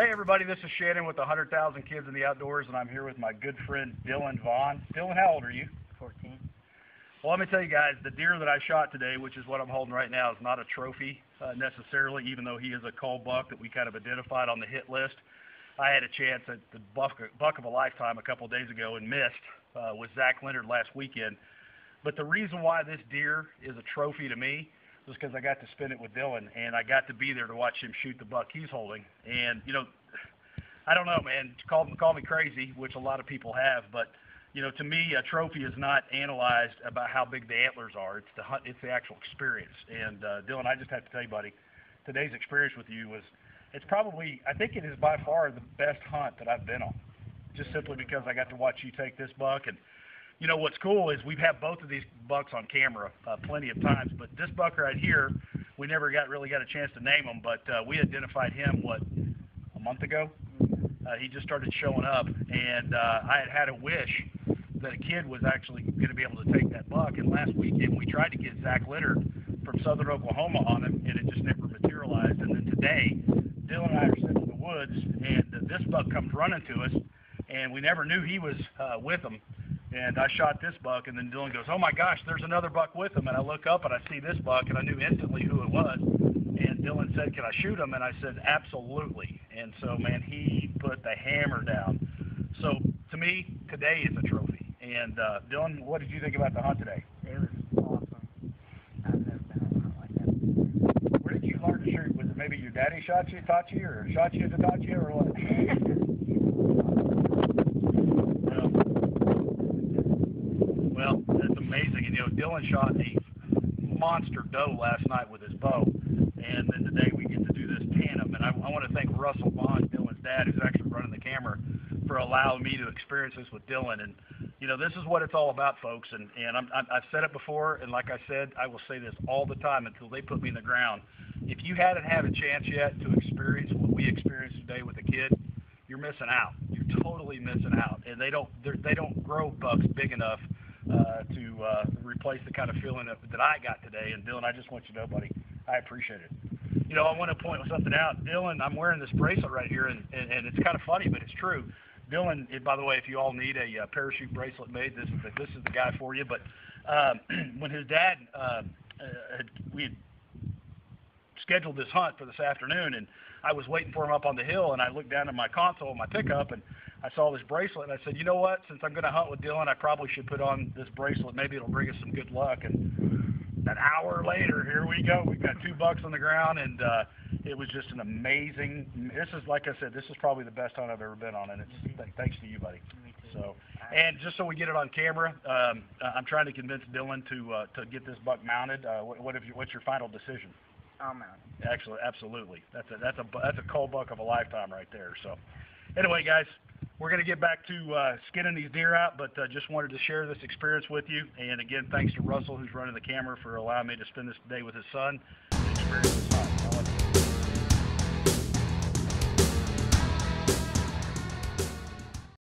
Hey everybody, this is Shannon with the 100,000 Kids in the Outdoors, and I'm here with my good friend Dillon Vaughn. Dillon, how old are you? 14. Well, let me tell you guys, the deer that I shot today, which is what I'm holding right now, is not a trophy necessarily, even though he is a cull buck that we kind of identified on the hit list. I had a chance at the buck of a lifetime a couple of days ago and missed with Zach Leonard last weekend. But the reason why this deer is a trophy to me was because I got to spend it with Dillon, and I got to be there to watch him shoot the buck he's holding. And, you know, I don't know, man, call me crazy, which a lot of people have, but, you know, to me, a trophy is not analyzed about how big the antlers are. It's the actual experience. And, Dillon, I just have to tell you, buddy, today's experience with you it's probably, I think it is by far the best hunt that I've been on, just simply because I got to watch you take this buck. And, you know, what's cool is we've had both of these bucks on camera plenty of times, but this buck right here, we never really got a chance to name him, but we identified him, a month ago? He just started showing up, and I had a wish that a kid was actually going to be able to take that buck, and last weekend we tried to get Zach Leonard from southern Oklahoma on him, and it just never materialized. And then today, Dillon and I are sitting in the woods, and this buck comes running to us, and we never knew he was with him. And I shot this buck, and then Dillon goes, "Oh my gosh, there's another buck with him." And I look up and I see this buck, and I knew instantly who it was. And Dillon said, "Can I shoot him?" And I said, "Absolutely." And so, man, he put the hammer down. So to me, today is a trophy. And Dillon, what did you think about the hunt today? It was awesome. I've never been on a hunt like that. Where did you learn to shoot? Was it maybe your daddy taught you, or shot you to taught you, or what? Well, that's amazing. And, you know, Dillon shot a monster doe last night with his bow, and then today we get to do this tandem. And I want to thank Russell Vaughn, Dillon's dad, who's actually running the camera, for allowing me to experience this with Dillon. And, you know, this is what it's all about, folks. And I've said it before, and like I said, I will say this all the time until they put me in the ground. If you hadn't had a chance yet to experience what we experienced today with a kid, you're missing out. You're totally missing out. And they don't grow bucks big enough to replace the kind of feeling that I got today. And Dillon, I just want you to know, buddy, I appreciate it. You know, I want to point something out. Dillon, I'm wearing this bracelet right here, and it's kind of funny, but it's true. Dillon, by the way, if you all need a parachute bracelet made, this is the guy for you. But when his dad, we had scheduled this hunt for this afternoon, and I was waiting for him up on the hill, and I looked down at my console, my pickup, and I saw this bracelet, and I said, you know what, since I'm going to hunt with Dillon, I probably should put on this bracelet. Maybe it'll bring us some good luck. And an hour later, here we go. We've got 2 bucks on the ground, and it was just an amazing, this is, like I said, this is probably the best hunt I've ever been on, and it's thanks to you, buddy. Me too. So, and just so we get it on camera, I'm trying to convince Dillon to get this buck mounted. What's your final decision? I'll mount it. Actually, absolutely. That's a cull buck of a lifetime right there. So, anyway, guys, we're going to get back to skinning these deer out, but just wanted to share this experience with you. And again, thanks to Russell, who's running the camera, for allowing me to spend this day with his son and experience this hunt.